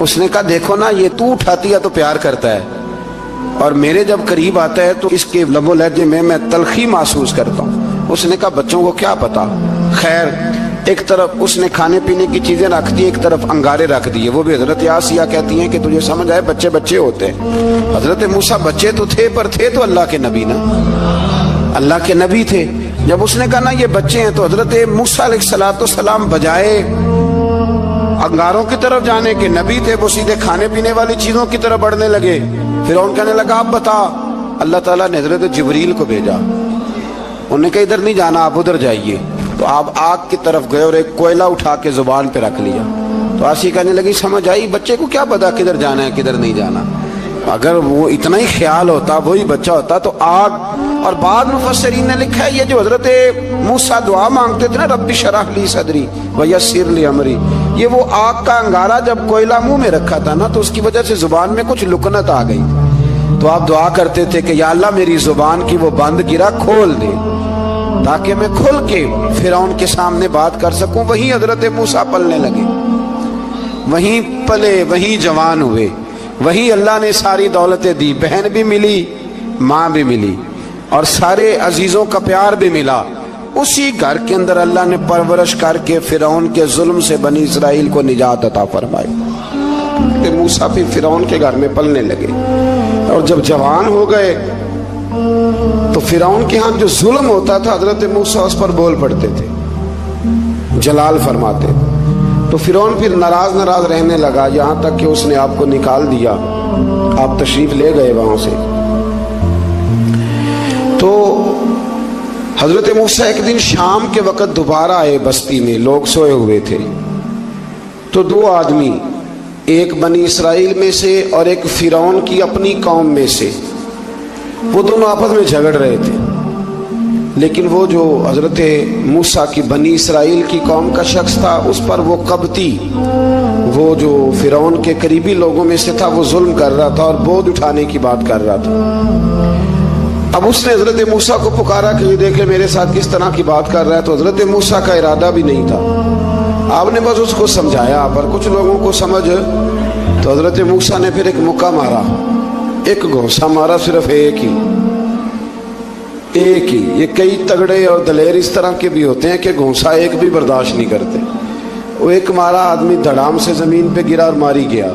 اس نے کہا دیکھو نا یہ تو اٹھاتی ہے تو پیار کرتا ہے اور میرے جب قریب آتا ہے تو اس کے لب و لہجے میں تلخی محسوس کرتا ہوں۔ اس نے کہا بچوں کو کیا پتا۔ خیر ایک طرف اس نے کھانے پینے کی چیزیں رکھ دی، ایک طرف انگارے رکھ دیے۔ وہ بھی حضرت آسیہ کہتی ہیں کہ تجھے سمجھ آئے بچے بچے ہوتے ہیں۔ حضرت موسیٰ بچے تو تھے پر تھے تو اللہ کے نبی نا، اللہ کے نبی تھے۔ جب اس نے کہا نا یہ بچے ہیں تو حضرت موسیٰ علیہ السلام بجائے انگاروں کی طرف جانے کے، نبی تھے وہ سیدھے کھانے پینے والی چیزوں کی طرف بڑھنے لگے۔ فرعون کہنے لگا اب بتا۔ اللہ تعالیٰ نے حضرت جبریل کو بھیجا، انہوں نے کہا ادھر نہیں جانا آپ ادھر جائیے۔ تو آپ آگ کی طرف گئے اور ایک کوئلہ اٹھا کے زبان پہ رکھ لیا۔ تو آسی کہنے لگی سمجھ آئی بچے کو کیا پتا کدھر جانا ہے کدھر نہیں جانا، اگر وہ اتنا ہی خیال ہوتا وہی بچہ ہوتا تو آگ۔ اور بعد مفسرین نے لکھا ہے یہ جو حضرت موسیٰ دعا مانگتے تھے نا رب اشرح لی صدری ویسر لی امری، یہ وہ آگ کا انگارہ جب کوئلہ منہ میں رکھا تھا نا تو اس کی وجہ سے زبان میں کچھ لکنت آ گئی، تو آپ دعا کرتے تھے کہ یا اللہ میری زبان کی وہ بند گرا کھول دے تاکہ میں کھل کے فرعون کے سامنے بات کر سکوں۔ وہیں حضرت موسیٰ پلنے لگے، وہیں پلے، وہیں جوان ہوئے، وہیں اللہ نے ساری دولتیں دی، بہن بھی ملی، ماں بھی ملی، اور سارے عزیزوں کا پیار بھی ملا۔ اسی گھر کے اندر اللہ نے پرورش کر کے فرعون کے ظلم سے بنی اسرائیل کو نجات عطا فرمائی۔ کہ موسیٰ پھر فرعون کے گھر میں پلنے لگے، اور جب جوان ہو گئے تو فرعون کے ہاں جو ظلم ہوتا تھا حضرت موسیٰ اس پر بول پڑتے تھے، جلال فرماتے۔ تو فرعون پھر ناراض رہنے لگا، یہاں تک کہ اس نے آپ کو نکال دیا، آپ تشریف لے گئے وہاں سے۔ تو حضرت موسیٰ ایک دن شام کے وقت دوبارہ آئے بستی میں، لوگ سوئے ہوئے تھے، تو دو آدمی، ایک بنی اسرائیل میں سے اور ایک فرعون کی اپنی قوم میں سے، وہ دونوں آپس میں جھگڑ رہے تھے۔ لیکن وہ جو حضرت موسیٰ کی بنی اسرائیل کی قوم کا شخص تھا اس پر وہ قبطی، وہ جو فرعون کے قریبی لوگوں میں سے تھا، وہ ظلم کر رہا تھا اور بودھ اٹھانے کی بات کر رہا تھا۔ اب اس نے حضرت موسیٰ کو پکارا کہ یہ دیکھ لے میرے ساتھ کس طرح کی بات کر رہا ہے، تو حضرت موسیٰ کا ارادہ بھی نہیں تھا، آپ نے بس اس کو سمجھایا، پر کچھ لوگوں کو سمجھ، تو حضرت موسیٰ نے پھر ایک مکہ مارا، ایک گھونسا مارا، صرف ایک ہی۔ یہ کئی تگڑے اور دلیر اس طرح کے بھی ہوتے ہیں کہ گھونسا ایک بھی برداشت نہیں کرتے، وہ ایک مارا، آدمی دھڑام سے زمین پہ گرا اور ماری گیا۔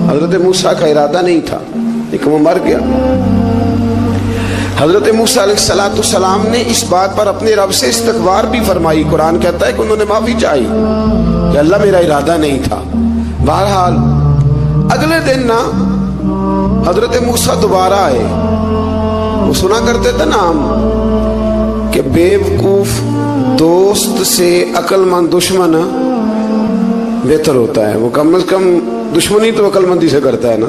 حضرت موسیٰ کا ارادہ نہیں تھا لیکن وہ مر گیا۔ حضرت موسیٰ علیہ السلام نے اس بات پر اپنے رب سے استغفار بھی فرمائی، قرآن کہتا ہے کہ انہوں نے معافی چاہی کہ اللہ میرا ارادہ نہیں تھا۔ بہرحال اگلے دن نا حضرت موسیٰ دوبارہ آئے، وہ سنا کرتے تھے نا ہم کہ بیوقوف دوست سے عقل مند دشمن بہتر ہوتا ہے، وہ کم از کم دشمنی تو عقل مندی سے کرتا ہے نا،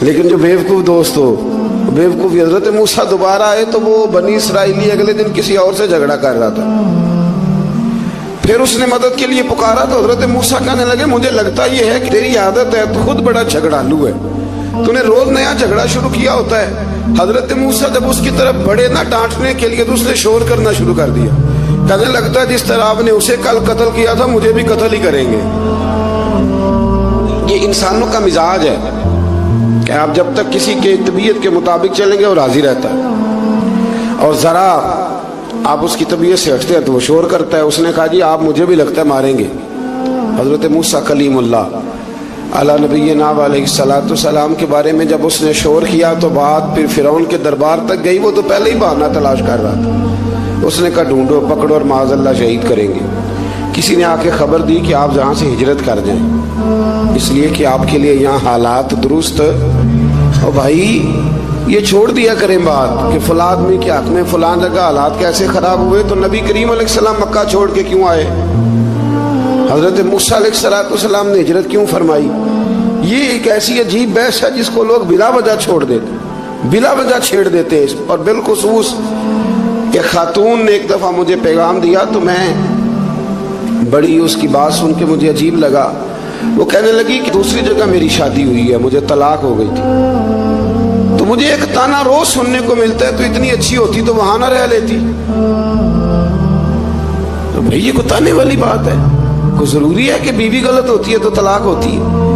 لیکن جو بیوقوف دوست ہو بیوقوفی۔ حضرت موسیٰ دوبارہ آئے تو وہ بنی اسرائیلی اگلے دن کسی اور سے جھگڑا کر رہا تھا، پھر اس نے مدد کے لیے پکارا تو حضرت موسیٰ کہنے لگے مجھے لگتا یہ ہے کہ تیری عادت ہے، تو خود بڑا جھگڑالو ہے، تو نے روز نیا جھگڑا شروع کیا ہوتا ہے۔ حضرت موسیٰ جب اس کی طرف بڑے نہ ڈانٹنے کے لیے تو اس نے شور کرنا شروع کر دیا، کہنے لگتا ہے جس طرح آپ نے اسے کل قتل کیا تھا مجھے بھی قتل ہی کریں گے۔ یہ انسانوں کا مزاج ہے کہ آپ جب تک کسی کے طبیعت کے مطابق چلیں گے وہ راضی رہتا ہے، اور ذرا آپ اس کی طبیعت سے ہٹتے ہیں تو وہ شور کرتا ہے۔ اس نے کہا جی آپ مجھے بھی لگتا ہے ماریں گے۔ حضرت موسیٰ کلیم اللہ علی نبینا علیہ السلام کے بارے میں جب اس نے شور کیا تو بات پھر فرعون کے دربار تک گئی، وہ تو پہلے ہی بہانہ تلاش کر رہا تھا۔ اس نے کہا ڈھونڈو پکڑو اور معاذ اللہ شہید کریں گے۔ کسی نے آ کے خبر دی کہ آپ جہاں سے ہجرت کر جائیں، اس لیے کہ آپ کے لیے یہاں حالات درست، اور بھائی یہ چھوڑ دیا کریں بات کہ فلاں آدمی کے حق میں فلاں جگہ حالات کیسے خراب ہوئے، تو نبی کریم علیہ السلام مکہ چھوڑ کے کیوں آئے، حضرت موسیٰ علیہ السلام نے ہجرت کیوں فرمائی۔ یہ ایک ایسی عجیب بحث ہے جس کو لوگ بلا وجہ چھوڑ دیتے، بلا وجہ چھیڑ دیتے، اور بالخصوص کہ خاتون نے ایک دفعہ مجھے پیغام دیا تو میں بڑی اس کی بات سن کے مجھے عجیب لگا، وہ کہنے لگی کہ دوسری جگہ میری شادی ہوئی ہے، مجھے طلاق ہو گئی تھی، تو مجھے ایک تانا روز سننے کو ملتا ہے تو اتنی اچھی ہوتی تو وہاں نہ رہ لیتی۔ تو بھئی یہ کوئی تانے والی بات ہے، کوئی ضروری ہے کہ بیوی غلط ہوتی ہے تو طلاق ہوتی ہے؟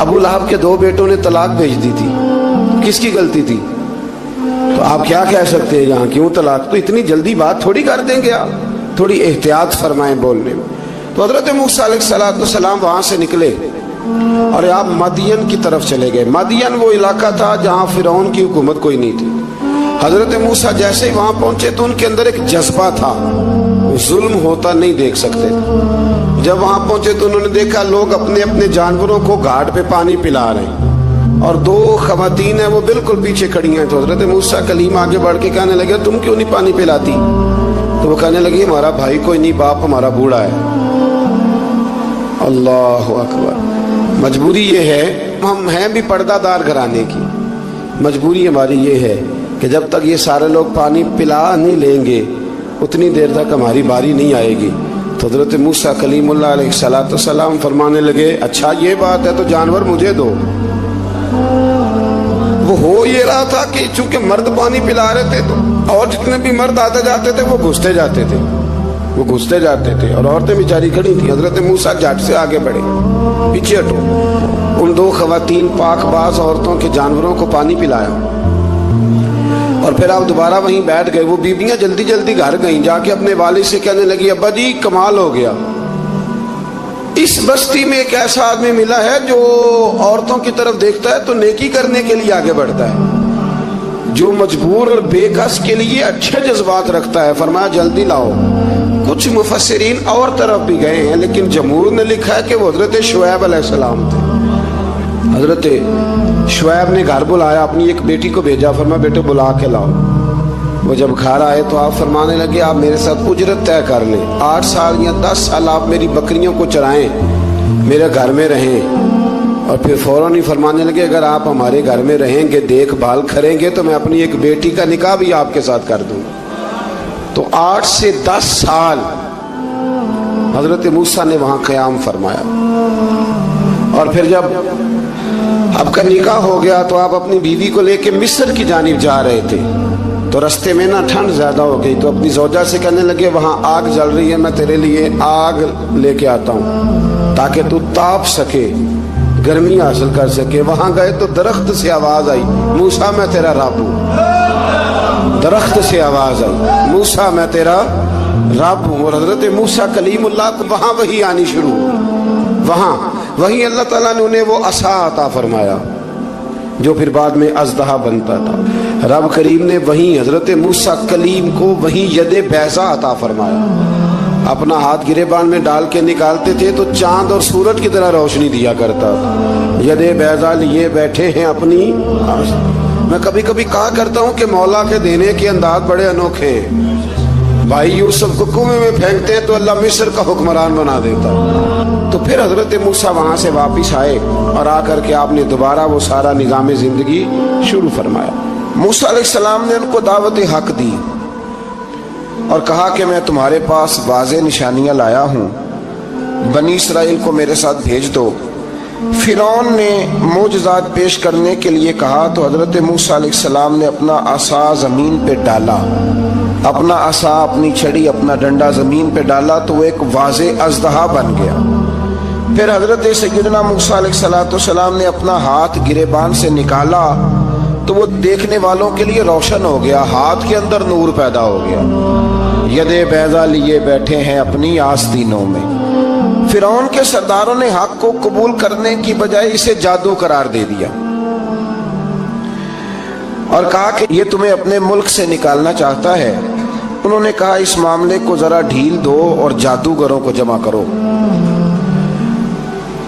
ابو لہب کے 2 بیٹوں نے طلاق بھیج دی تھی. کس کی غلطی تھی؟ تو آپ کیا کہہ سکتے ہیں یہاں کیوں طلاق؟ تو اتنی جلدی بات تھوڑی کر دیں گے آپ, تھوڑی احتیاط فرمائیں بولنے میں. تو حضرت موسیٰ علیہ السلام وہاں سے نکلے اور آپ مدین کی طرف چلے گئے. مدین وہ علاقہ تھا جہاں فرعون کی حکومت کوئی نہیں تھی. حضرت موسیٰ جیسے ہی وہاں پہنچے تو ان کے اندر ایک جذبہ تھا, ظلم ہوتا نہیں دیکھ سکتے. جب وہاں پہنچے تو انہوں نے دیکھا لوگ اپنے اپنے جانوروں کو گھاٹ پہ پانی پلا رہے ہیں اور 2 خواتین ہیں وہ بالکل پیچھے کھڑی ہیں. تو حضرت موسیٰ کلیم آگے بڑھ کے کہنے لگے تم کیوں نہیں پانی پلاتی؟ تو وہ کہنے لگی ہمارا بھائی کوئی نہیں, باپ ہمارا بوڑھا ہے. اللہ اکبر. مجبوری یہ ہے, ہم ہیں بھی پردہ دار گھرانے کی, مجبوری ہماری یہ ہے کہ جب تک یہ سارے لوگ پانی پلا نہیں لیں گے اتنی دیر تک ہماری باری نہیں آئے گی. تو حضرت موسیٰ کلیم اللہ علیہ السلام فرمانے لگے اچھا یہ بات ہے تو جانور مجھے دو. وہ ہو یہ رہا تھا کہ چونکہ مرد پانی پلا رہے تھے تو اور جتنے بھی مرد آتے جاتے تھے وہ گھستے جاتے تھے اور عورتیں بیچاری کھڑی تھیں. حضرت موسیٰ جھٹ سے آگے بڑھے, پیچھے ہٹو. ان 2 خواتین پاک باز عورتوں کے جانوروں کو پانی پلایا اور پھر آپ دوبارہ وہیں بیٹھ گئے. وہ بیویاں جلدی جلدی گھر گئیں, جا کے اپنے والد سے کہنے لگی ابا جی کمال ہو گیا, اس بستی میں ایک ایسا آدمی ملا ہے جو عورتوں کی طرف دیکھتا ہے تو نیکی کرنے کے لیے آگے بڑھتا ہے, جو مجبور اور بے کس کے لیے اچھے جذبات رکھتا ہے. فرمایا جلدی لاؤ. کچھ مفسرین اور طرف بھی گئے ہیں لیکن جمہور نے لکھا ہے کہ وہ حضرت شعیب علیہ السلام تھے. حضرت شعیب نے گھر بلایا, اپنی ایک بیٹی کو بھیجا, فرمایا بیٹے بلا کے لاؤ. وہ جب گھر آئے تو آپ فرمانے لگے آپ میرے ساتھ اجرت طے کر لیں, 8 سال یا 10 سال آپ میری بکریوں کو چرائیں, میرے گھر میں رہیں. اور پھر فوراً ہی فرمانے لگے اگر آپ ہمارے گھر میں رہیں گے دیکھ بھال کریں گے تو میں اپنی ایک بیٹی کا نکاح بھی آپ کے ساتھ کر دوں. تو 8 سے 10 سال حضرت موسیٰ نے وہاں قیام فرمایا. اور پھر جب آپ کا نکاح ہو گیا تو آپ اپنی بیوی کو لے کے مصر کی جانب جا رہے تھے. تو رستے میں نا ٹھنڈ زیادہ ہو گئی تو اپنی زوجہ سے کہنے لگے وہاں آگ جل رہی ہے, میں تیرے لیے آگ لے کے آتا ہوں تاکہ تو تاپ سکے, گرمی حاصل کر سکے. وہاں گئے تو درخت سے آواز آئی موسیٰ میں تیرا رب ہوں. درخت سے آواز آئی موسیٰ میں تیرا رب ہوں. اور حضرت موسیٰ کلیم اللہ کو وہاں وہی آنی شروع ہوئی. وہاں وہیں اللہ تعالیٰ نے انہیں وہ عصا عطا فرمایا جو پھر بعد میں اژدہا بنتا تھا. رب کریم نے وہیں حضرت موسیٰ کلیم کو وہیں ید بیضا عطا فرمایا. اپنا ہاتھ گریبان میں ڈال کے نکالتے تھے تو چاند اور سورج کی طرح روشنی دیا کرتا تھا. ید بیضا لیے بیٹھے ہیں اپنی. میں کبھی کبھی کہا کرتا ہوں کہ مولا کے دینے کے انداز بڑے انوکھے ہیں. بھائی یوسف کو کنویں میں پھینکتے ہیں تو اللہ مصر کا حکمران بنا دیتا. تو پھر حضرت موسیٰ وہاں سے واپس آئے اور آ کر کے آپ نے دوبارہ وہ سارا نظام زندگی شروع فرمایا. موسیٰ علیہ السلام نے ان کو دعوت حق دی اور کہا کہ میں تمہارے پاس واضح نشانیاں لایا ہوں, بنی اسرائیل کو میرے ساتھ بھیج دو. فرعون نے معجزات پیش کرنے کے لیے کہا تو حضرت موسیٰ علیہ السلام نے اپنا عصا زمین پہ ڈالا, اپنا عصا, اپنی چھڑی, اپنا ڈنڈا زمین پہ ڈالا تو وہ ایک واضح اژدہا بن گیا. پھر حضرت سیدنا موسیٰ علیہ السلام نے اپنا ہاتھ گریبان سے نکالا تو وہ دیکھنے والوں کے لیے روشن ہو گیا, ہاتھ کے اندر نور پیدا ہو گیا. ید بیضا لیے بیٹھے ہیں اپنی آستینوں میں. فرعون کے سرداروں نے حق کو قبول کرنے کی بجائے اسے جادو قرار دے دیا اور کہا کہ یہ تمہیں اپنے ملک سے نکالنا چاہتا ہے. انہوں نے کہا اس معاملے کو ذرا ڈھیل دو اور جادوگروں کو جمع کرو.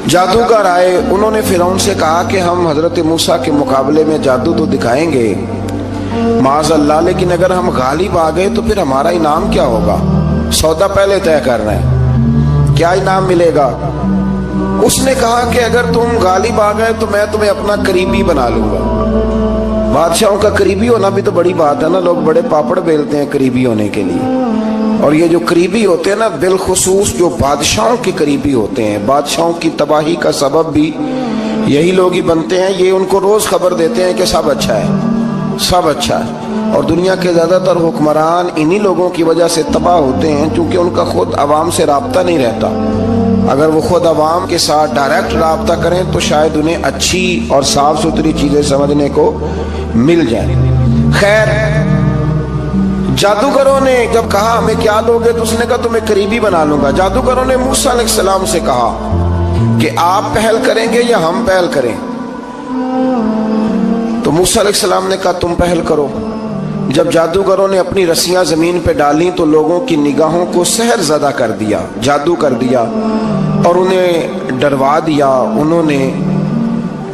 جادوگر آئے. انہوں نے فرعون سے کہا کہ ہم حضرت موسیٰ کے مقابلے میں جادو تو دکھائیں گے معاذ اللہ, لیکن اگر ہم غالب آ گئے تو پھر ہمارا انعام کیا ہوگا؟ سودا پہلے طے کرنا ہے, کیا انعام ملے گا؟ اس نے کہا کہ اگر تم غالب آ گئے تو میں تمہیں اپنا قریبی بنا لوں گا. بادشاہوں کا قریبی ہونا بھی تو بڑی بات ہے نا, لوگ بڑے پاپڑ بیلتے ہیں قریبی ہونے کے لیے. اور یہ جو قریبی ہوتے ہیں نا, بالخصوص جو بادشاہوں کے قریبی ہوتے ہیں, بادشاہوں کی تباہی کا سبب بھی یہی لوگ ہی بنتے ہیں. یہ ان کو روز خبر دیتے ہیں کہ سب اچھا ہے, سب اچھا ہے. اور دنیا کے زیادہ تر حکمران انہی لوگوں کی وجہ سے تباہ ہوتے ہیں چونکہ ان کا خود عوام سے رابطہ نہیں رہتا. اگر وہ خود عوام کے ساتھ ڈائریکٹ رابطہ کریں تو شاید انہیں اچھی اور صاف ستھری چیزیں سمجھنے کو مل جائیں۔ خیر، جادوگروں نے جب کہا ہمیں کیا دو گے تو اس نے کہا تمہیں قریبی بنا لوں گا۔ جادوگروں نے موسیٰ علیہ السلام سے کہا کہ آپ پہل کریں گے یا ہم پہل کریں؟ تو موسیٰ علیہ السلام نے کہا تم پہل کرو۔ جب جادوگروں نے اپنی رسیاں زمین پہ ڈالیں تو لوگوں کی نگاہوں کو سحر زدہ کر دیا، جادو کر دیا اور انہیں ڈروا دیا۔ انہوں نے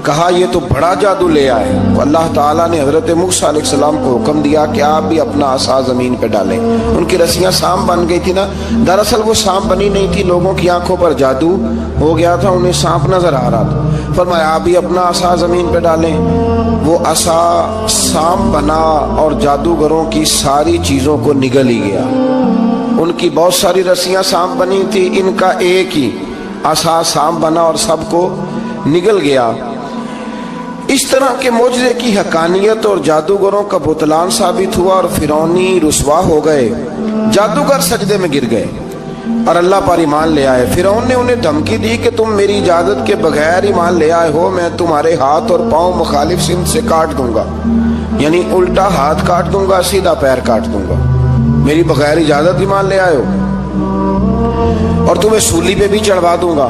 کہا یہ تو بڑا جادو لے آئے۔ تو اللہ تعالیٰ نے حضرت موسیٰ علیہ السلام کو حکم دیا کہ آپ بھی اپنا عصا زمین پہ ڈالیں۔ ان کی رسیاں سانپ بن گئی تھی نا، دراصل وہ سانپ بنی نہیں تھی، لوگوں کی آنکھوں پر جادو ہو گیا تھا، انہیں سانپ نظر آ رہا تھا۔ فرمایا آپ بھی اپنا عصا زمین پہ ڈالیں۔ وہ عصا سانپ بنا اور جادوگروں کی ساری چیزوں کو نگل ہی گیا۔ ان کی بہت ساری رسیاں سانپ بنی تھی، ان کا ایک ہی عصا سانپ بنا اور سب کو نگل گیا۔ اس طرح کے معجزے کی حقانیت اور جادوگروں کا بطلان ثابت ہوا اور فرعونی رسوا ہو گئے۔ جادوگر سجدے میں گر گئے اور اللہ پر ایمان لے آئے۔ فرعون نے انہیں دھمکی دی کہ تم میری اجازت کے بغیر ایمان لے آئے ہو، میں تمہارے ہاتھ اور پاؤں مخالف سمت سے کاٹ دوں گا، یعنی الٹا ہاتھ کاٹ دوں گا، سیدھا پیر کاٹ دوں گا، میری بغیر اجازت ایمان لے آئے ہو، اور تمہیں سولی پہ بھی چڑھوا دوں گا۔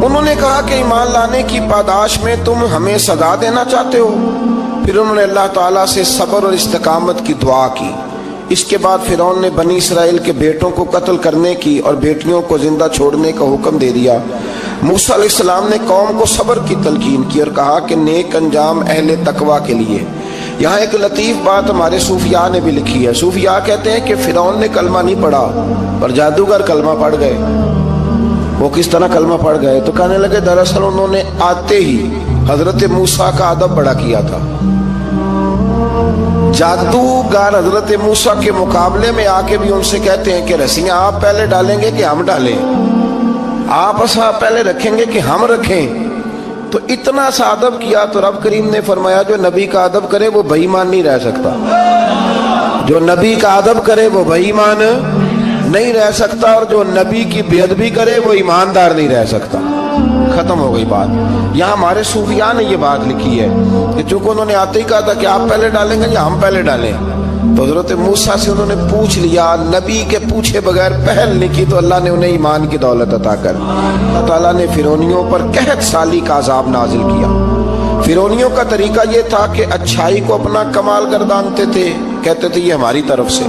انہوں نے کہا کہ ایمان لانے کی پاداش میں تم ہمیں سزا دینا چاہتے ہو؟ پھر انہوں نے اللہ تعالیٰ سے صبر اور استقامت کی دعا کی۔ اس کے بعد فرعون نے بنی اسرائیل کے بیٹوں کو قتل کرنے کی اور بیٹیوں کو زندہ چھوڑنے کا حکم دے دیا۔ موسیٰ علیہ السلام نے قوم کو صبر کی تلقین کی اور کہا کہ نیک انجام اہل تقویٰ کے لیے۔ یہاں ایک لطیف بات ہمارے صوفیاء نے بھی لکھی ہے۔ صوفیاء کہتے ہیں کہ فرعون نے کلمہ نہیں پڑھا پر جادوگر کلمہ پڑھ گئے۔ وہ کس طرح کلمہ پڑھ گئے؟ تو کہنے لگے دراصل انہوں نے آتے ہی حضرت موسیٰ کا ادب بڑا کیا تھا۔ جادوگر حضرت موسیٰ کے مقابلے میں آ کے بھی ان سے کہتے ہیں کہ رسیاں آپ پہلے ڈالیں گے کہ ہم ڈالیں؟ آپ عصا پہلے رکھیں گے کہ ہم رکھیں؟ تو اتنا سا ادب کیا تو رب کریم نے فرمایا جو نبی کا ادب کرے وہ بے ایمان نہیں رہ سکتا، جو نبی کا ادب کرے وہ بے ایمان نہیں رہ سکتا، اور جو نبی کی بے ادبی کرے وہ ایماندار نہیں رہ سکتا۔ ختم ہو گئی بات۔ یہاں ہمارے صوفیاء نے یہ بات لکھی ہے کہ چونکہ انہوں نے آتے ہی کہا تھا کہ آپ پہلے ڈالیں گے یا ہم پہلے ڈالیں، تو حضرت موسیٰ سے انہوں نے پوچھ لیا، نبی کے پوچھے بغیر پہل نہیں کی تو اللہ نے انہیں ایمان کی دولت عطا کر دی۔ اللہ تعالیٰ نے فرعونیوں پر قحط سالی کا عذاب نازل کیا۔ فرعونیوں کا طریقہ یہ تھا کہ اچھائی کو اپنا کمال گردانتے تھے، کہتے تھے یہ ہماری طرف سے،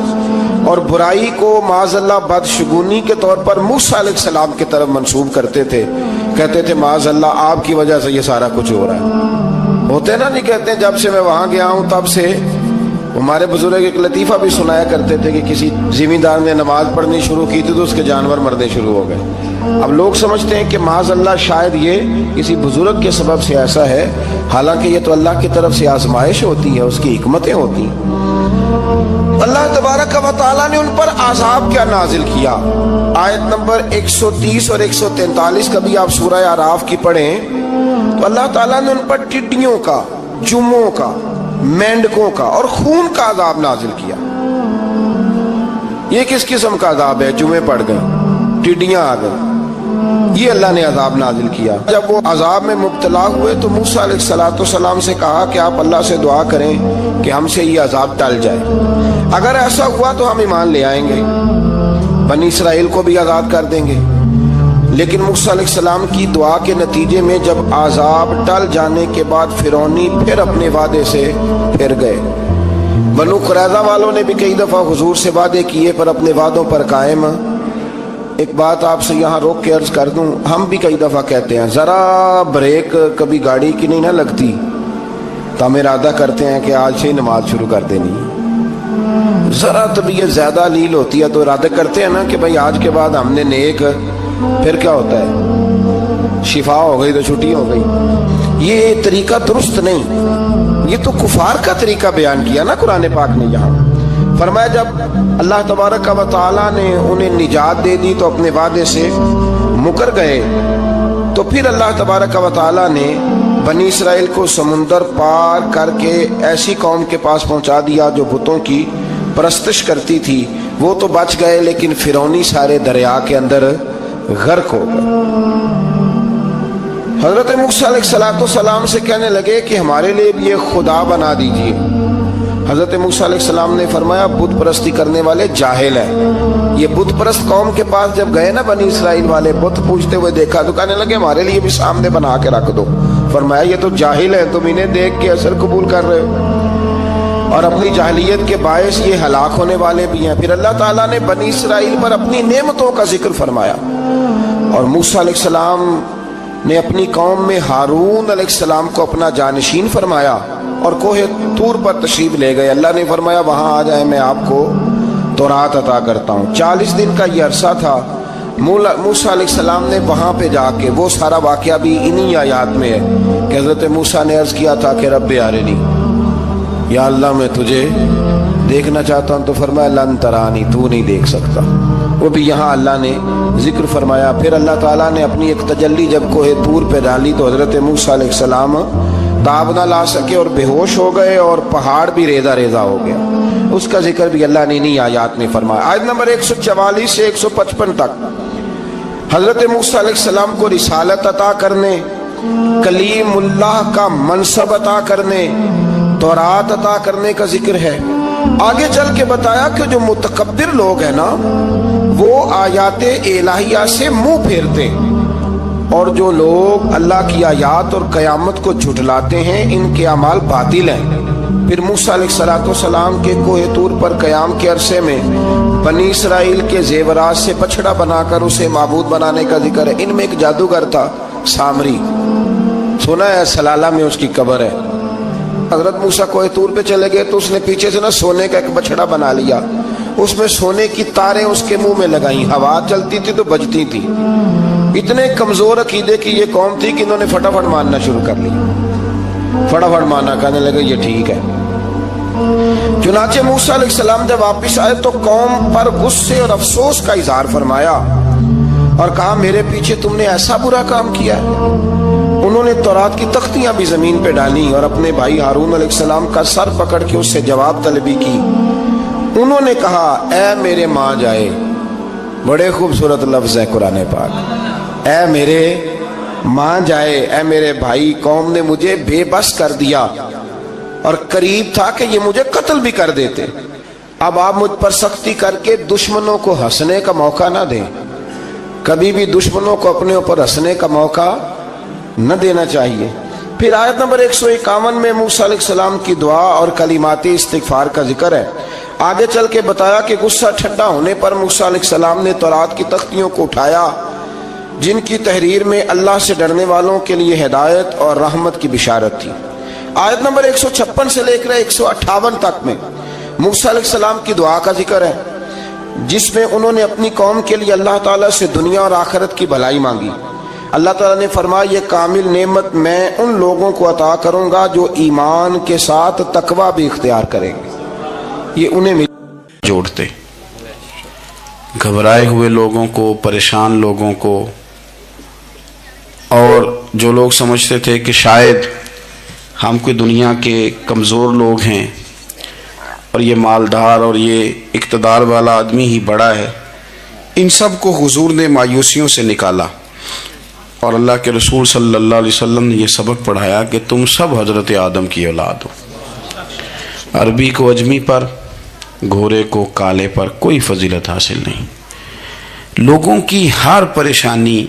اور برائی کو معاذ اللہ بدشگونی کے طور پر موسیٰ علیہ السلام کی طرف منسوب کرتے تھے، کہتے تھے معاذ اللہ آپ کی وجہ سے یہ سارا کچھ ہو رہا ہے۔ ہوتے نا نہیں کہتے ہیں جب سے میں وہاں گیا ہوں تب سے۔ ہمارے بزرگ ایک لطیفہ بھی سنایا کرتے تھے کہ کسی زمیندار نے نماز پڑھنی شروع کی تھی تو اس کے جانور مرنے شروع ہو گئے۔ اب لوگ سمجھتے ہیں کہ معاذ اللہ شاید یہ کسی بزرگ کے سبب سے ایسا ہے، حالانکہ یہ تو اللہ کی طرف سے آزمائش ہوتی ہے، اس کی حکمتیں ہوتی ہیں۔ اللہ تبارک و تعالیٰ نے ان پر عذاب کیا نازل کیا؟ آیت نمبر 130 اور 143 کا بھی آپ سورہ اعراف کی پڑھیں تو اللہ تعالیٰ نے ان پر ٹڈیوں کا، جموں کا، مینڈکوں کا اور خون کا عذاب نازل کیا۔ یہ کس قسم کا عذاب ہے؟ جمعے پڑ گئے، ٹڈیاں آ گئی، یہ اللہ نے عذاب نازل کیا۔ جب وہ عذاب میں مبتلا ہوئے تو موسیٰ علیہ السلام سے کہا کہ آپ اللہ سے دعا کریں کہ ہم سے یہ عذاب ٹل جائے، اگر ایسا ہوا تو ہم ایمان لے آئیں گے، بنی اسرائیل کو بھی آزاد کر دیں گے۔ لیکن موسیٰ علیہ السلام کی دعا کے نتیجے میں جب عذاب ٹل جانے کے بعد فرعونی پھر اپنے وعدے سے پھر گئے۔ بنو قریظہ والوں نے بھی کئی دفعہ حضور سے وعدے کیے پر اپنے وعدوں پر قائم۔ ایک بات آپ سے یہاں روک کے عرض کر دوں، ہم بھی کئی دفعہ کہتے ہیں ذرا بریک کبھی گاڑی کی نہیں نہ لگتی تو ہم ارادہ کرتے ہیں کہ آج سے ہی نماز شروع کر دینی ہے۔ ذرا طبیعت زیادہ لیل ہوتی ہے تو ارادہ کرتے ہیں نا کہ بھائی آج کے بعد ہم نے نیک، پھر کیا ہوتا ہے شفا ہو گئی تو چھٹی ہو گئی۔ یہ طریقہ درست نہیں، یہ تو کفار کا طریقہ بیان کیا نا قرآن پاک نے۔ یہاں فرمایا جب اللہ تبارک و تعالیٰ نے انہیں نجات دے دی تو اپنے وعدے سے مکر گئے، تو پھر اللہ تبارک و تعالیٰ نے بنی اسرائیل کو سمندر پار کر کے ایسی قوم کے پاس پہنچا دیا جو بتوں کی پرستش کرتی تھی۔ وہ تو بچ گئے لیکن فرعونی سارے دریا کے اندر غرق ہو گئے۔ حضرت موسیٰ علیہ السلام سے کہنے لگے کہ ہمارے لیے بھی یہ خدا بنا دیجئے۔ حضرت موسیٰ علیہ السلام نے فرمایا بت پرستی کرنے والے جاہل ہیں۔ یہ بت پرست قوم کے پاس جب گئے نا بنی اسرائیل والے، بت پوجتے ہوئے دیکھا تو کہنے لگے ہمارے لیے بھی سامنے بنا کے رکھ دو۔ فرمایا یہ تو جاہل ہے، تم انہیں دیکھ کے اثر قبول کر رہے ہو، اور اپنی جاہلیت کے باعث یہ ہلاک ہونے والے بھی ہیں۔ پھر اللہ تعالیٰ نے بنی اسرائیل پر اپنی نعمتوں کا ذکر فرمایا، اور موسیٰ علیہ السلام نے اپنی قوم میں ہارون علیہ السلام کو اپنا جانشین فرمایا اور کوہ طور پر تشریف لے گئے۔ اللہ نے فرمایا وہاں آ جائیں، میں آپ کو تورات عطا کرتا ہوں۔ 40 دن کا یہ عرصہ تھا۔ موسیٰ علیہ السلام نے وہاں پہ جا کے، وہ سارا واقعہ بھی انہی آیات میں ہے کہ حضرت موسیٰ نے عرض کیا تھا کہ رب ارنی، یا اللہ میں تجھے دیکھنا چاہتا ہوں، تو فرمایا لن ترانی، تو نہیں دیکھ سکتا۔ وہ بھی یہاں اللہ نے ذکر فرمایا۔ پھر اللہ تعالیٰ نے اپنی ایک تجلی جب کوہ طور پہ ڈالی تو حضرت موسیٰ علیہ السلام تاب نہ لا سکے اور بے ہوش ہو گئے، اور پہاڑ بھی ریزہ ریزہ ہو گیا۔ اس کا ذکر بھی اللہ نے انہی آیات میں فرمایا۔ آیت نمبر 144 سے 155 تک حضرت موسیٰ علیہ السلام کو رسالت عطا کرنے، کلیم اللہ کا منصب عطا کرنے، تورات عطا کرنے کا ذکر ہے۔ آگے چل کے بتایا کہ جو متکبر لوگ ہیں نا، وہ آیات الہیہ سے منہ پھیرتے، اور جو لوگ اللہ کی آیات اور قیامت کو جھٹلاتے ہیں ان کے اعمال باطل ہیں۔ پھر موسیٰ علیہ السلام کے کوہ طور پر قیام کے عرصے میں بنی اسرائیل کے زیورات سے بچڑا بنا کر اسے معبود بنانے کا ذکر ہے۔ ان میں ایک جادوگر تھا سامری، سنا ہے سلالہ میں اس کی قبر ہے۔ حضرت موسیٰ کوہ طور پہ چلے گئے تو اس نے پیچھے سے نا سونے کا ایک بچڑا بنا لیا، اس میں سونے کی تاریں اس کے منہ میں لگائیں، ہوا چلتی تھی تو بجتی تھی۔ اتنے کمزور عقیدے کی یہ قوم تھی کہ انہوں نے فٹافٹ ماننا شروع کر لیا، فٹافٹ ماننا، کہنے لگے یہ ٹھیک ہے۔ چنانچہ موسیٰ علیہ السلام جب واپس آئے تو قوم پر غصے اور افسوس کا اظہار فرمایا اور کہا میرے پیچھے تم نے ایسا برا کام کیا ہے۔ انہوں نے تورات کی تختیاں بھی زمین پہ ڈالیں اور اپنے بھائی ہارون علیہ السلام کا سر پکڑ کے اس سے جواب طلبی کی۔ انہوں نے کہا اے میرے ماں جائے، بڑے خوبصورت لفظ ہے قرآن پاک، اے میرے ماں جائے، اے میرے بھائی، قوم نے مجھے بے بس کر دیا اور قریب تھا کہ یہ مجھے قتل بھی کر دیتے۔ اب آپ مجھ پر سختی کر کے دشمنوں کو ہنسنے کا موقع نہ دیں، کبھی بھی دشمنوں کو اپنے اوپر ہنسنے کا موقع نہ دینا چاہیے۔ پھر آیت نمبر 151 میں موسیٰ علیہ السلام کی دعا اور کلمات استغفار کا ذکر ہے۔ آگے چل کے بتایا کہ غصہ ٹھنڈا ہونے پر موسیٰ علیہ السلام نے تورات کی تختیوں کو اٹھایا، جن کی تحریر میں اللہ سے ڈرنے والوں کے لیے ہدایت اور رحمت کی بشارت تھی۔ آیت نمبر 156 سے لے کر 158 تک میں موسیٰ علیہ السلام کی دعا کا ذکر ہے، جس میں انہوں نے اپنی قوم کے لیے اللہ تعالیٰ سے دنیا اور آخرت کی بھلائی مانگی۔ اللہ تعالیٰ نے فرمایا یہ کامل نعمت میں ان لوگوں کو عطا کروں گا جو ایمان کے ساتھ تقوی بھی اختیار کریں گے، یہ انہیں جوڑتے گھبرائے ہوئے لوگوں کو، پریشان لوگوں کو، اور جو لوگ سمجھتے تھے کہ شاید ہم کوئی دنیا کے کمزور لوگ ہیں اور یہ مالدار اور یہ اقتدار والا آدمی ہی بڑا ہے، ان سب کو حضور نے مایوسیوں سے نکالا، اور اللہ کے رسول صلی اللہ علیہ وسلم نے یہ سبق پڑھایا کہ تم سب حضرت آدم کی اولاد ہو۔ عربی کو اجمی پر، گھوڑے کو کالے پر کوئی فضیلت حاصل نہیں۔ لوگوں کی ہر پریشانی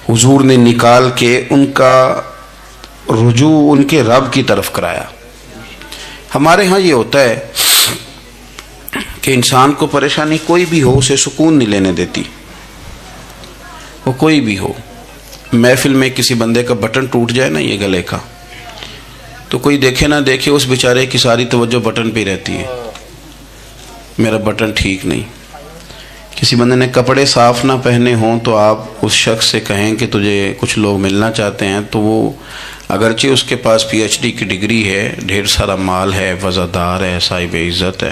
حضور نے نکال کے ان کا رجوع ان کے رب کی طرف کرایا۔ ہمارے ہاں یہ ہوتا ہے کہ انسان کو پریشانی کوئی بھی ہو اسے سکون نہیں لینے دیتی، وہ کوئی بھی ہو۔ محفل میں کسی بندے کا بٹن ٹوٹ جائے نا یہ گلے کا، تو کوئی دیکھے نہ دیکھے اس بیچارے کی ساری توجہ بٹن پہ رہتی ہے، میرا بٹن ٹھیک نہیں۔ کسی بندے نے کپڑے صاف نہ پہنے ہوں تو آپ اس شخص سے کہیں کہ تجھے کچھ لوگ ملنا چاہتے ہیں، تو وہ اگرچہ اس کے پاس PhD کی ڈگری ہے، ڈھیر سارا مال ہے، وزادار ہے، صاحب عزت ہے،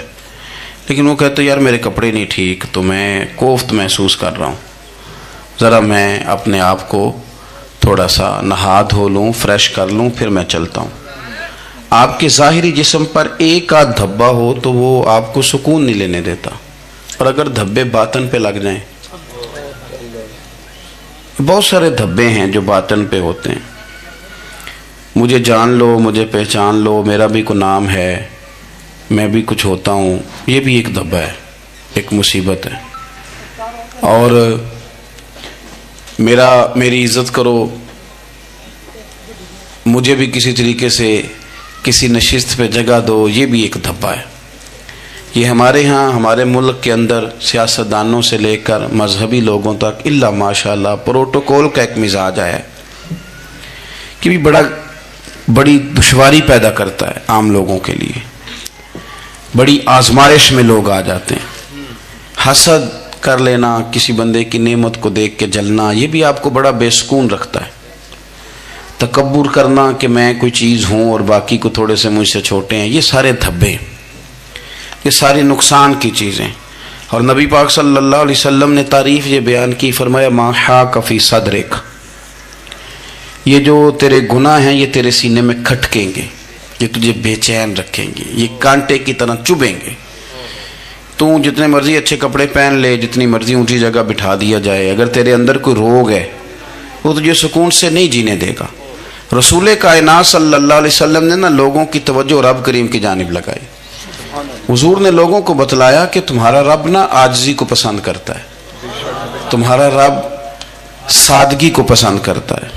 لیکن وہ کہتے یار میرے کپڑے نہیں ٹھیک، تو میں کوفت محسوس کر رہا ہوں، ذرا میں اپنے آپ کو تھوڑا سا نہا دھو لوں، فریش کر لوں، پھر میں چلتا ہوں۔ آپ کے ظاہری جسم پر ایک آدھ دھبا ہو تو وہ آپ کو سکون نہیں لینے دیتا، اور اگر دھبے باطن پہ لگ جائیں بہت سارے دھبے ہیں جو باطن پہ ہوتے ہیں. مجھے جان لو، مجھے پہچان لو، میرا بھی کوئی نام ہے، میں بھی کچھ ہوتا ہوں. یہ بھی ایک دھبا ہے، ایک مصیبت ہے. اور میری عزت کرو، مجھے بھی کسی طریقے سے کسی نشست پہ جگہ دو، یہ بھی ایک دھبا ہے. یہ ہمارے ہاں، ہمارے ملک کے اندر سیاستدانوں سے لے کر مذہبی لوگوں تک الا ماشاءاللہ پروٹوکول کا ایک مزاج آیا ہے کہ بھی بڑی دشواری پیدا کرتا ہے عام لوگوں کے لیے. بڑی آزمائش میں لوگ آ جاتے ہیں. حسد کر لینا، کسی بندے کی نعمت کو دیکھ کے جلنا، یہ بھی آپ کو بڑا بے سکون رکھتا ہے. تکبر کرنا کہ میں کوئی چیز ہوں اور باقی کو تھوڑے سے مجھ سے چھوٹے ہیں، یہ سارے دھبے، یہ ساری نقصان کی چیزیں. اور نبی پاک صلی اللہ علیہ وسلم نے تعریف یہ بیان کی، فرمایا ما حاک فی صدرک، یہ جو تیرے گناہ ہیں یہ تیرے سینے میں کھٹکیں گے، یہ تجھے بے چین رکھیں گے، یہ کانٹے کی طرح چبھیں گے. تو جتنے مرضی اچھے کپڑے پہن لے، جتنی مرضی اونچی جگہ بٹھا دیا جائے، اگر تیرے اندر کوئی روگ ہے وہ تجھے سکون سے نہیں جینے دے گا. رسول کائنات صلی اللہ علیہ وسلم نے نا لوگوں کی توجہ رب کریم کی جانب لگائی. حضور نے لوگوں کو بتلایا کہ تمہارا رب نا عاجزی کو پسند کرتا ہے، تمہارا رب سادگی کو پسند کرتا ہے،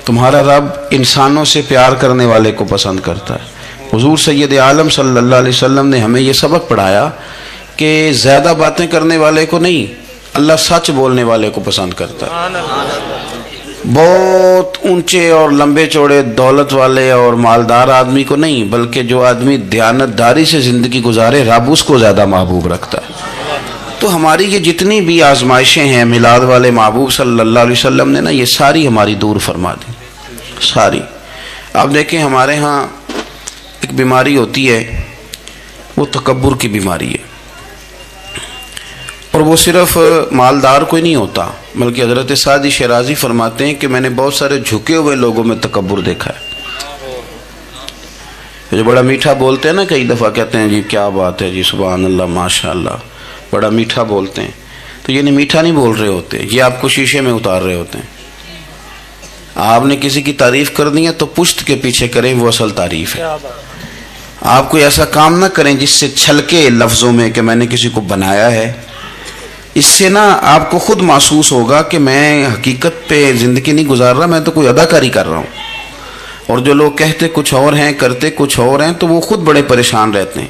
تمہارا رب انسانوں سے پیار کرنے والے کو پسند کرتا ہے. حضور سید عالم صلی اللہ علیہ وسلم نے ہمیں یہ سبق پڑھایا کہ زیادہ باتیں کرنے والے کو نہیں، اللہ سچ بولنے والے کو پسند کرتا ہے. بہت اونچے اور لمبے چوڑے دولت والے اور مالدار آدمی کو نہیں، بلکہ جو آدمی دیانتداری سے زندگی گزارے رب اس کو زیادہ محبوب رکھتا ہے. تو ہماری یہ جتنی بھی آزمائشیں ہیں، میلاد والے محبوب صلی اللہ علیہ وسلم نے نا یہ ساری ہماری دور فرما دی، ساری. آپ دیکھیں ہمارے ہاں ایک بیماری ہوتی ہے، وہ تکبر کی بیماری ہے. اور وہ صرف مالدار کوئی نہیں ہوتا، بلکہ حضرت سعدی شیرازی فرماتے ہیں کہ میں نے بہت سارے جھکے ہوئے لوگوں میں تکبر دیکھا ہے. جو بڑا میٹھا بولتے ہیں نا، کئی دفعہ کہتے ہیں جی کیا بات ہے جی، سبحان اللہ ماشاء اللہ، بڑا میٹھا بولتے ہیں. تو یہ نہیں میٹھا نہیں بول رہے ہوتے، یہ آپ کو شیشے میں اتار رہے ہوتے ہیں. آپ نے کسی کی تعریف کرنی ہے تو پشت کے پیچھے کریں، وہ اصل تعریف ہے. آپ کوئی ایسا کام نہ کریں جس سے چھلکے لفظوں میں کہ میں نے کسی کو بنایا ہے. اس سے نا آپ کو خود محسوس ہوگا کہ میں حقیقت پہ زندگی نہیں گزار رہا، میں تو کوئی اداکاری کر رہا ہوں. اور جو لوگ کہتے کچھ اور ہیں کرتے کچھ اور ہیں، تو وہ خود بڑے پریشان رہتے ہیں.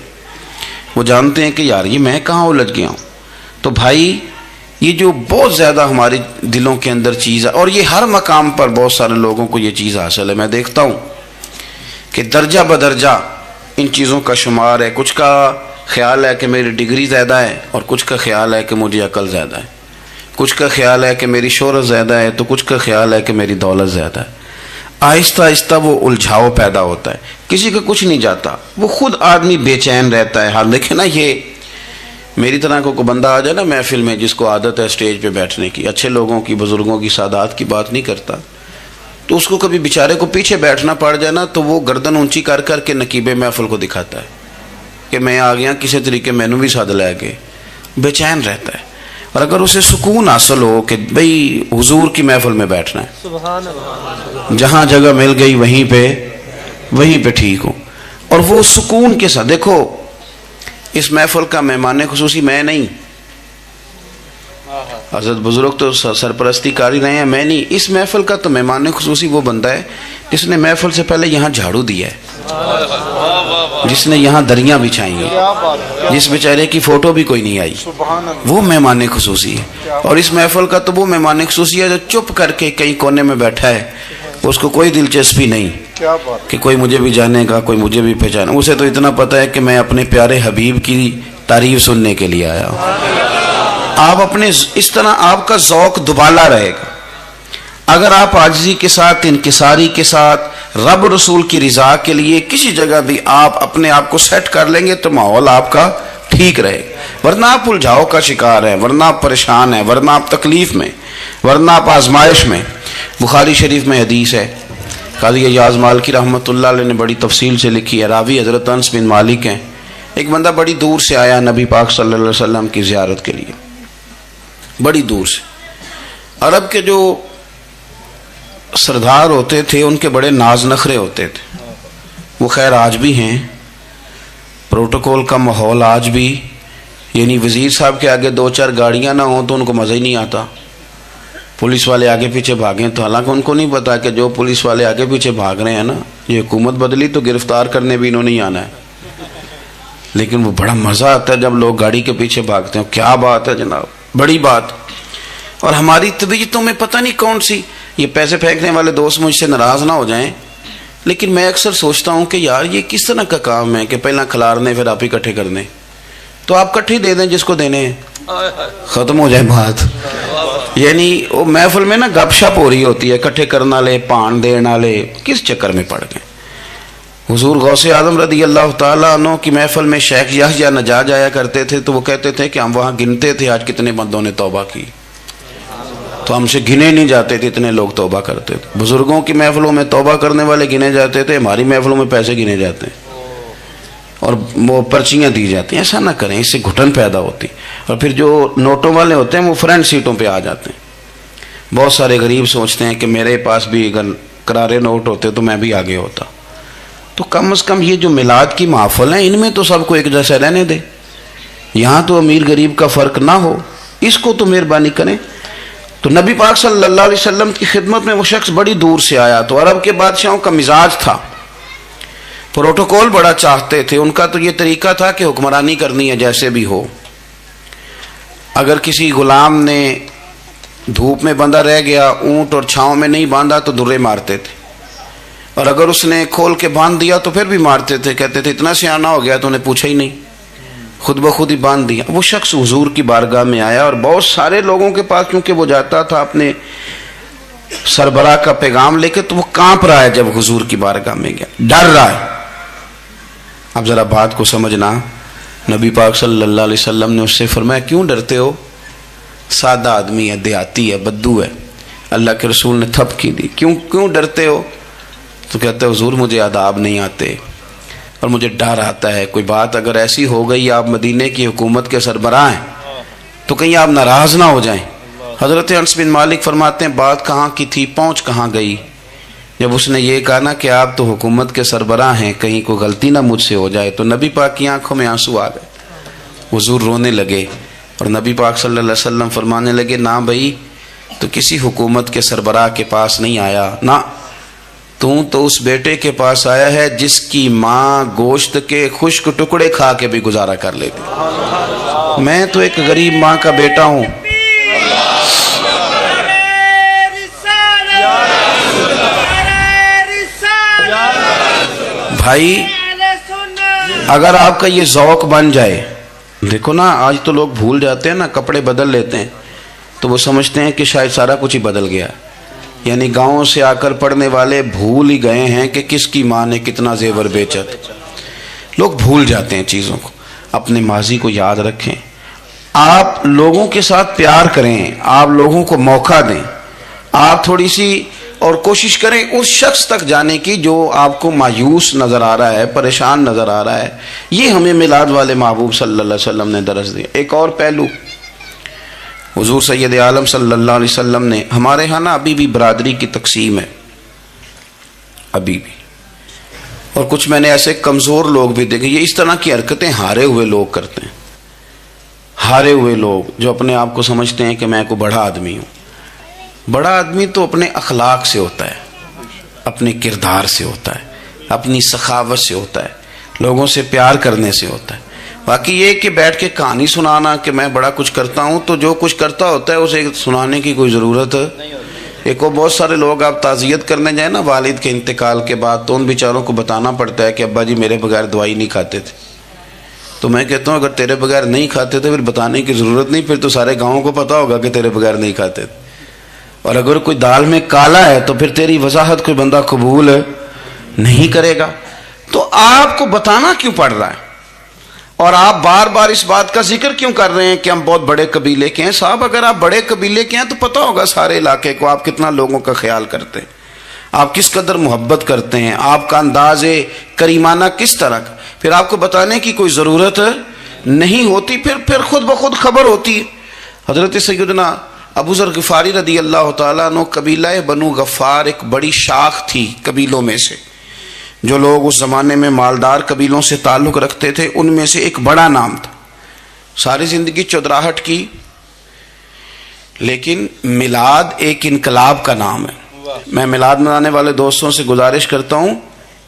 وہ جانتے ہیں کہ یار یہ میں کہاں الجھ گیا ہوں. تو بھائی یہ جو بہت زیادہ ہمارے دلوں کے اندر چیز ہے، اور یہ ہر مقام پر بہت سارے لوگوں کو یہ چیز حاصل ہے. میں دیکھتا ہوں کہ درجہ بدرجہ ان چیزوں کا شمار ہے. کچھ کا خیال ہے کہ میری ڈگری زیادہ ہے، اور کچھ کا خیال ہے کہ مجھے عقل زیادہ ہے. کچھ کا خیال ہے کہ میری شہرت زیادہ ہے، تو کچھ کا خیال ہے کہ میری دولت زیادہ ہے. آہستہ آہستہ وہ الجھاؤ پیدا ہوتا ہے. کسی کا کچھ نہیں جاتا، وہ خود آدمی بے چین رہتا ہے. حال دیکھیں نا، یہ میری طرح کو بندہ آ جائے نا محفل میں، جس کو عادت ہے اسٹیج پہ بیٹھنے کی، اچھے لوگوں کی، بزرگوں کی، سادات کی بات نہیں کرتا، تو اس کو کبھی بیچارے کو پیچھے بیٹھنا پڑ جائے نا، تو وہ گردن اونچی کر کر کے نقیب محفل کو دکھاتا ہے کہ میں آ گیا، کسی طریقے میں بھی ساتھ لے کے بے چین رہتا ہے. اور اگر اسے سکون حاصل ہو کہ بھئی حضور کی محفل میں بیٹھنا ہے، سبحان اللہ، جہاں جگہ مل گئی وہیں پہ ٹھیک ہو. اور وہ سکون کے ساتھ، دیکھو اس محفل کا مہمان خصوصی میں نہیں، حضرت بزرگ تو سرپرستی کاری رہے ہیں، میں نہیں. اس محفل کا تو مہمان خصوصی وہ بندہ ہے جس نے محفل سے پہلے یہاں جھاڑو دیا ہے، جس نے یہاں دریاں بچھائی ہیں، جس بیچارے کی فوٹو بھی کوئی نہیں آئی، وہ مہمان خصوصی ہے. اور اس محفل کا تو وہ مہمان خصوصی ہے جو چپ کر کے کہیں کونے میں بیٹھا ہے، اس کو کوئی دلچسپی نہیں کہ کوئی مجھے بھی جانے گا، کوئی مجھے بھی پہچانے. اسے تو اتنا پتہ ہے کہ میں اپنے پیارے حبیب کی تعریف سننے کے لیے آیا ہوں. آپ اپنے اس طرح آپ کا ذوق دوبالا رہے گا. اگر آپ عاجزی کے ساتھ، انکساری کے ساتھ، رب رسول کی رضا کے لیے کسی جگہ بھی آپ اپنے آپ کو سیٹ کر لیں گے تو ماحول آپ کا ٹھیک رہے. ورنہ آپ الجھاؤ کا شکار ہیں، ورنہ آپ پریشان ہیں، ورنہ آپ تکلیف میں، ورنہ آپ آزمائش میں. بخاری شریف میں حدیث ہے، قاضی ایاز مالکی رحمۃ اللہ علیہ نے بڑی تفصیل سے لکھی ہے. راوی حضرت انس بن مالک ہیں. ایک بندہ بڑی دور سے آیا نبی پاک صلی اللہ علیہ وسلم کی زیارت کے لیے، بڑی دور سے. عرب کے جو سردار ہوتے تھے ان کے بڑے ناز نخرے ہوتے تھے، وہ خیر آج بھی ہیں، پروٹوکول کا ماحول آج بھی، یعنی وزیر صاحب کے آگے 2-4 گاڑیاں نہ ہوں تو ان کو مزہ ہی نہیں آتا، پولیس والے آگے پیچھے بھاگیں تو حالانکہ ان کو نہیں پتا کہ جو پولیس والے آگے پیچھے بھاگ رہے ہیں نا، یہ حکومت بدلی تو گرفتار کرنے بھی انہوں نے ہی آنا ہے، لیکن وہ بڑا مزہ آتا ہے جب لوگ گاڑی کے پیچھے بھاگتے ہیں، کیا بات ہے جناب، بڑی بات۔ اور ہماری طبیعتوں میں پتہ نہیں کون سی، یہ پیسے پھینکنے والے دوست مجھ سے ناراض نہ ہو جائیں، لیکن میں اکثر سوچتا ہوں کہ یار یہ کس طرح کا کام ہے کہ پہلا کھلارنے پھر آپ اکٹھے کر دیں، تو آپ کٹھے دے دیں جس کو دینے ہیں، ختم ہو جائے بات۔ یعنی وہ محفل میں نا گپ شپ ہو رہی ہوتی ہے، اکٹھے کرنا لے پان دینا لے، کس چکر میں پڑ گئے۔ حضور غوث اعظم رضی اللہ تعالیٰ عنہ کی محفل میں شیخ یحییٰ نجار آیا کرتے تھے تو وہ کہتے تھے کہ ہم وہاں گنتے تھے آج کتنے بندوں نے توبہ کی، تو ہم سے گنے نہیں جاتے تھے، اتنے لوگ توبہ کرتے تھے۔ بزرگوں کی محفلوں میں توبہ کرنے والے گنے جاتے تھے، ہماری محفلوں میں پیسے گنے جاتے ہیں اور وہ پرچیاں دی جاتی ہیں۔ ایسا نہ کریں، اس سے گھٹن پیدا ہوتی، اور پھر جو نوٹوں والے ہوتے ہیں وہ فرنٹ سیٹوں پہ آ جاتے ہیں۔ بہت سارے غریب سوچتے ہیں کہ میرے پاس بھی اگر کرارے نوٹ ہوتے تو میں بھی آگے ہوتا، تو کم از کم یہ جو میلاد کی محفل ہیں ان میں تو سب کو ایک جیسا رہنے دے، یہاں تو امیر غریب کا فرق نہ ہو، اس کو تو مہربانی کریں۔ تو نبی پاک صلی اللہ علیہ وسلم کی خدمت میں وہ شخص بڑی دور سے آیا، تو عرب کے بادشاہوں کا مزاج تھا، پروٹوکول بڑا چاہتے تھے، ان کا تو یہ طریقہ تھا کہ حکمرانی کرنی ہے جیسے بھی ہو۔ اگر کسی غلام نے دھوپ میں بندھا رہ گیا، اونٹ اور چھاؤں میں نہیں باندھا تو درے مارتے تھے، اور اگر اس نے کھول کے باندھ دیا تو پھر بھی مارتے تھے، کہتے تھے اتنا سیانہ ہو گیا تو انہیں پوچھا ہی نہیں، خود بخود ہی باندھ دیا۔ وہ شخص حضور کی بارگاہ میں آیا اور بہت سارے لوگوں کے پاس کیونکہ وہ جاتا تھا اپنے سربراہ کا پیغام لے کے، تو وہ کانپ رہا ہے جب حضور کی بارگاہ میں گیا، ڈر رہا ہے۔ اب ذرا بات کو سمجھنا، نبی پاک صلی اللہ علیہ وسلم نے اس سے فرمایا کیوں ڈرتے ہو، سادہ آدمی ہے، دیہاتی ہے، بدو ہے۔ اللہ کے رسول نے تھپکی دی، کیوں ڈرتے ہو؟ تو کہتے ہیں حضور مجھے آداب نہیں آتے اور مجھے ڈر آتا ہے، کوئی بات اگر ایسی ہو گئی آپ مدینے کی حکومت کے سربراہ ہیں تو کہیں آپ ناراض نہ ہو جائیں۔ حضرت انس بن مالک فرماتے ہیں بات کہاں کی تھی پہنچ کہاں گئی، جب اس نے یہ کہا نا کہ آپ تو حکومت کے سربراہ ہیں، کہیں کوئی غلطی نہ مجھ سے ہو جائے، تو نبی پاک کی آنکھوں میں آنسو آ گئے، حضور رونے لگے، اور نبی پاک صلی اللہ علیہ وسلم فرمانے لگے نہ بھائی تو کسی حکومت کے سربراہ کے پاس نہیں آیا، نہ تو اس بیٹے کے پاس آیا ہے جس کی ماں گوشت کے خشک ٹکڑے کھا کے بھی گزارا کر لیتی۔ میں تو ایک غریب ماں کا بیٹا ہوں، بھائی اگر آپ کا یہ ذوق بن جائے، دیکھو نا آج تو لوگ بھول جاتے ہیں نا، کپڑے بدل لیتے ہیں تو وہ سمجھتے ہیں کہ شاید سارا کچھ ہی بدل گیا، یعنی گاؤں سے آ کر پڑھنے والے بھول ہی گئے ہیں کہ کس کی ماں نے کتنا زیور بیچا تھا۔ لوگ بھول جاتے ہیں چیزوں کو، اپنے ماضی کو یاد رکھیں، آپ لوگوں کے ساتھ پیار کریں، آپ لوگوں کو موقع دیں، آپ تھوڑی سی اور کوشش کریں اس شخص تک جانے کی جو آپ کو مایوس نظر آ رہا ہے، پریشان نظر آ رہا ہے۔ یہ ہمیں میلاد والے محبوب صلی اللہ علیہ وسلم نے درس دیا۔ ایک اور پہلو، حضور سید عالم صلی اللہ علیہ وسلم نے، ہمارے ہاں نا ابھی بھی برادری کی تقسیم ہے، ابھی بھی، اور کچھ میں نے ایسے کمزور لوگ بھی دیکھے، یہ اس طرح کی حرکتیں ہارے ہوئے لوگ کرتے ہیں، ہارے ہوئے لوگ جو اپنے آپ کو سمجھتے ہیں کہ میں کوئی بڑا آدمی ہوں۔ بڑا آدمی تو اپنے اخلاق سے ہوتا ہے، اپنے کردار سے ہوتا ہے، اپنی سخاوت سے ہوتا ہے، لوگوں سے پیار کرنے سے ہوتا ہے۔ باقی یہ کہ بیٹھ کے کہانی سنانا کہ میں بڑا کچھ کرتا ہوں، تو جو کچھ کرتا ہوتا ہے اسے سنانے کی کوئی ضرورت نہیں ہوتی۔ ایک اور بہت سارے لوگ آپ تعزیت کرنے جائیں نا والد کے انتقال کے بعد، تو ان بیچاروں کو بتانا پڑتا ہے کہ ابا جی میرے بغیر دوائی نہیں کھاتے تھے، تو میں کہتا ہوں اگر تیرے بغیر نہیں کھاتے تھے پھر بتانے کی ضرورت نہیں، پھر تو سارے گاؤں کو پتا ہوگا کہ تیرے بغیر نہیں کھاتے تھے، اور اگر کوئی دال میں کالا ہے تو پھر تیری وضاحت کوئی بندہ قبول نہیں کرے گا۔ تو آپ کو بتانا کیوں پڑ رہا ہے، اور آپ بار بار اس بات کا ذکر کیوں کر رہے ہیں کہ ہم بہت بڑے قبیلے کے ہیں؟ صاحب اگر آپ بڑے قبیلے کے ہیں تو پتہ ہوگا سارے علاقے کو آپ کتنا لوگوں کا خیال کرتے ہیں، آپ کس قدر محبت کرتے ہیں، آپ کا انداز کریمانہ کس طرح کا، پھر آپ کو بتانے کی کوئی ضرورت نہیں ہوتی، پھر خود بخود خبر ہوتی ہے۔ حضرت سیدنا ابو ذر غفاری رضی اللہ تعالیٰ عنہ قبیلہ بنو غفار ایک بڑی شاخ تھی قبیلوں میں سے، جو لوگ اس زمانے میں مالدار قبیلوں سے تعلق رکھتے تھے ان میں سے ایک بڑا نام تھا۔ ساری زندگی چودراہٹ کی، لیکن میلاد ایک انقلاب کا نام ہے۔ میں میلاد منانے والے دوستوں سے گزارش کرتا ہوں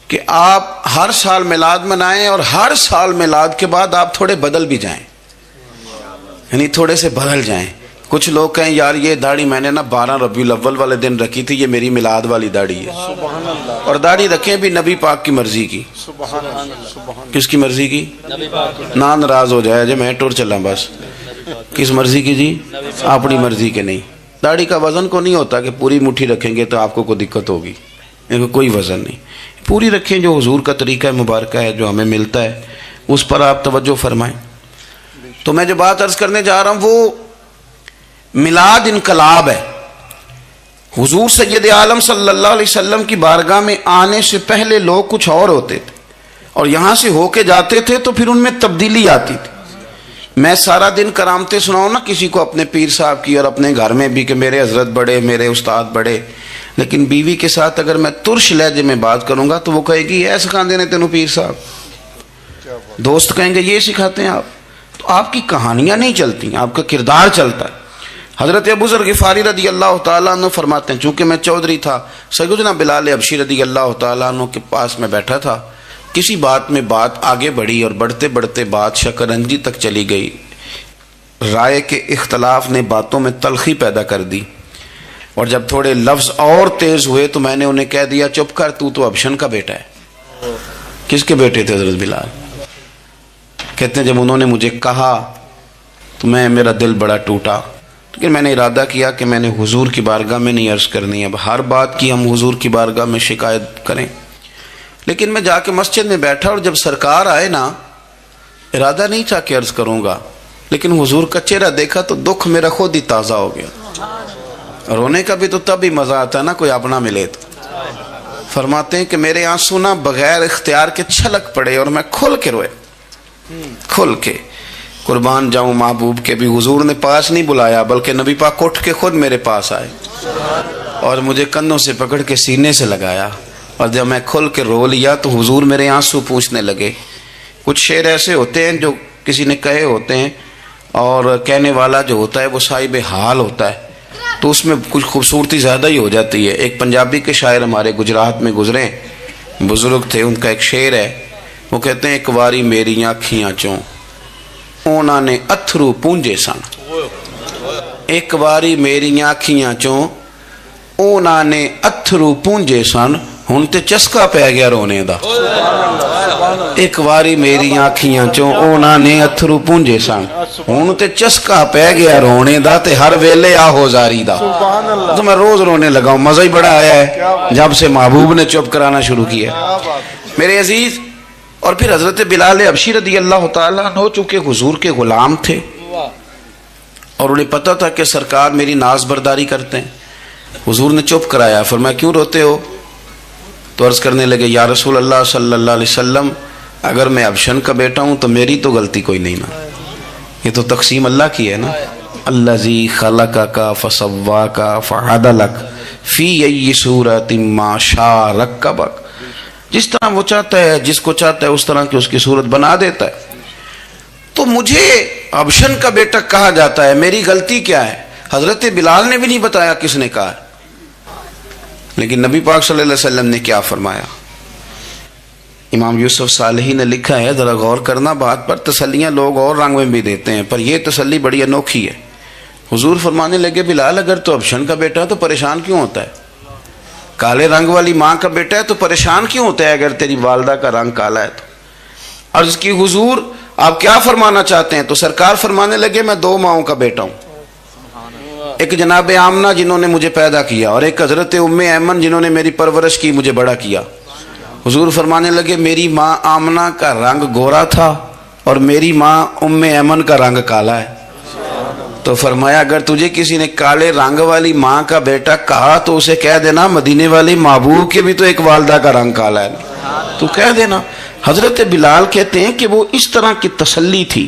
کہ آپ ہر سال میلاد منائیں، اور ہر سال میلاد کے بعد آپ تھوڑے بدل بھی جائیں، یعنی تھوڑے سے بدل جائیں۔ کچھ لوگ کہیں یار یہ داڑھی میں نے نا 12 ربیع الاول والے دن رکھی تھی، یہ میری میلاد والی داڑھی ہے، اور داڑھی رکھیں بھی نبی پاک کی مرضی کی۔ کس کی مرضی کی؟ نہ ناراض ہو جائے جی میں ٹور چلا، بس کس مرضی کی جی؟ اپنی مرضی کے نہیں۔ داڑھی کا وزن کو نہیں ہوتا کہ پوری مٹھی رکھیں گے تو آپ کو کوئی دقت ہوگی، کوئی وزن نہیں، پوری رکھیں، جو حضور کا طریقہ مبارکہ ہے جو ہمیں ملتا ہے اس پر آپ توجہ فرمائیں۔ تو میں جو بات عرض کرنے جا رہا ہوں وہ میلاد انقلاب ہے۔ حضور سید عالم صلی اللہ علیہ وسلم کی بارگاہ میں آنے سے پہلے لوگ کچھ اور ہوتے تھے، اور یہاں سے ہو کے جاتے تھے تو پھر ان میں تبدیلی آتی تھی۔ میں سارا دن کرامتیں سناؤں نا کسی کو اپنے پیر صاحب کی اور اپنے گھر میں بھی کہ میرے حضرت بڑے، میرے استاد بڑے، لیکن بیوی کے ساتھ اگر میں ترش لہجے میں بات کروں گا تو وہ کہے گی یہ سکھاندے نے تینوں پیر صاحب، دوست کہیں گے یہ سکھاتے ہیں آپ، تو آپ کی کہانیاں نہیں چلتی، آپ کا کردار چلتا ہے۔ حضرت ابو ذر غفاری رضی اللہ تعالیٰ عنہ فرماتے ہیں چونکہ میں چودھری تھا، سیدنا بلال حبشی رضی اللہ تعالیٰ عنہ کے پاس میں بیٹھا تھا، کسی بات میں بات آگے بڑھی اور بڑھتے بڑھتے بات شکرنجی تک چلی گئی، رائے کے اختلاف نے باتوں میں تلخی پیدا کر دی، اور جب تھوڑے لفظ اور تیز ہوئے تو میں نے انہیں کہہ دیا چپ کر، تو ابشن کا بیٹا ہے۔ کس کے بیٹے تھے حضرت بلال؟ کہتے ہیں جب انہوں نے مجھے کہا تو میرا دل بڑا ٹوٹا، لیکن میں نے ارادہ کیا کہ میں نے حضور کی بارگاہ میں نہیں عرض کرنی، اب ہر بات کی ہم حضور کی بارگاہ میں شکایت کریں۔ لیکن میں جا کے مسجد میں بیٹھا اور جب سرکار آئے نا، ارادہ نہیں تھا کہ عرض کروں گا، لیکن حضور کا چہرہ دیکھا تو دکھ میرا خود ہی تازہ ہو گیا۔ رونے کا بھی تو تب ہی مزہ آتا ہے نا کوئی اپنا ملے تو۔ فرماتے ہیں کہ میرے آنسو نا بغیر اختیار کے چھلک پڑے اور میں کھل کے روئے، کھل کے۔ قربان جاؤں محبوب کے بھی حضور نے پاس نہیں بلایا، بلکہ نبی پاک اٹھ کے خود میرے پاس آئے اور مجھے کندھوں سے پکڑ کے سینے سے لگایا، اور جب میں کھل کے رو لیا تو حضور میرے آنسو پوچھنے لگے۔ کچھ شعر ایسے ہوتے ہیں جو کسی نے کہے ہوتے ہیں، اور کہنے والا جو ہوتا ہے وہ صاحب حال ہوتا ہے، تو اس میں کچھ خوبصورتی زیادہ ہی ہو جاتی ہے۔ ایک پنجابی کے شاعر ہمارے گجرات میں گزرے، بزرگ تھے، ان کا ایک شعر ہے، وہ کہتے ہیں ایک واری میری آنکھیاں چوں انہوں نے اتھرو پونجے سن، ایک واری میری آنکھیاں چوں انہوں نے اتھرو پونجے سن، ہن تے چسکا پہ گیا رونے دا۔ ایک واری میری آنکھیاں چوں انہوں نے اتھرو پونجے سن، ہن تے چسکا پہ گیا رونے دا، تے ہر ویلے آہو زاری دا۔ تو میں روز رونے لگا ہوں، مزہ ہی بڑا آیا ہے جب سے محبوب نے چپ کرانا شروع کیا۔ میرے عزیز، اور پھر حضرت بلال حبشی رضی اللہ تعالیٰ عنہ چونکہ حضور کے غلام تھے اور انہیں پتہ تھا کہ سرکار میری ناز برداری کرتے ہیں، حضور نے چپ کرایا۔ فرمایا کیوں روتے ہو؟ تو عرض کرنے لگے یا رسول اللہ صلی اللہ علیہ وسلم، اگر میں ابشن کا بیٹا ہوں تو میری تو غلطی کوئی نہیں نا، یہ تو تقسیم اللہ کی ہے نا۔ الذی خلقک فسواک فعدلک فی ای صورت ما شاء رکبک، جس طرح وہ چاہتا ہے، جس کو چاہتا ہے اس طرح کی اس کی صورت بنا دیتا ہے۔ تو مجھے ابشن کا بیٹا کہا جاتا ہے، میری غلطی کیا ہے؟ حضرت بلال نے بھی نہیں بتایا کس نے کہا، لیکن نبی پاک صلی اللہ علیہ وسلم نے کیا فرمایا؟ امام یوسف صالحی نے لکھا ہے، ذرا غور کرنا بات پر، تسلیاں لوگ اور رنگ میں بھی دیتے ہیں پر یہ تسلی بڑی انوکھی ہے۔ حضور فرمانے لگے بلال اگر تو ابشن کا بیٹا ہے تو پریشان کیوں ہوتا ہے؟ کالے رنگ والی ماں کا بیٹا ہے تو پریشان کیوں ہوتا ہے اگر تیری والدہ کا رنگ کالا ہے تو؟ عرض کی حضور آپ کیا فرمانا چاہتے ہیں؟ تو سرکار فرمانے لگے میں 2 ماؤں کا بیٹا ہوں، ایک جناب آمنہ جنہوں نے مجھے پیدا کیا، اور ایک حضرت ام ایمن جنہوں نے میری پرورش کی، مجھے بڑا کیا۔ حضور فرمانے لگے میری ماں آمنہ کا رنگ گورا تھا اور میری ماں ام ایمن کا رنگ کالا ہے۔ تو فرمایا اگر تجھے کسی نے کالے رنگ والی ماں کا بیٹا کہا تو اسے کہہ دینا مدینے والی محبوب کے بھی تو ایک والدہ کا رنگ کالا ہے، تو کہہ دینا۔ حضرت بلال کہتے ہیں کہ وہ اس طرح کی تسلی تھی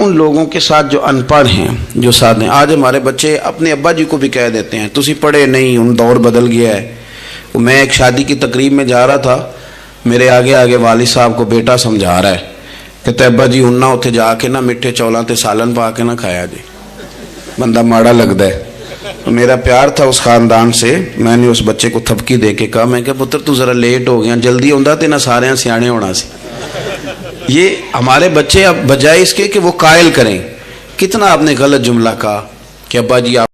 ان لوگوں کے ساتھ جو ان پڑھ ہیں، جو ساتھ ہیں، آج ہمارے بچے اپنے ابا جی کو بھی کہہ دیتے ہیں تسی پڑھے نہیں، ان دور بدل گیا ہے۔ میں ایک شادی کی تقریب میں جا رہا تھا، میرے آگے آگے والد صاحب کو بیٹا سمجھا رہا ہے کہ ابا جی ہن نہ اتنے جا کے نہ میٹھے چولاں تے سالن پا کے نہ کھایا جی، بندہ ماڑا لگتا ہے۔ میرا پیار تھا اس خاندان سے، میں نے اس بچے کو تھپکی دے کے کہا، میں کہ پتر تو ذرا لیٹ ہو گیا، جلدی ہوندا تے نہ سارے سیانے ہونا سی۔ یہ ہمارے بچے اب بجائے اس کے کہ وہ قائل کریں، کتنا آپ نے غلط جملہ کہا کہ ابا جی آپ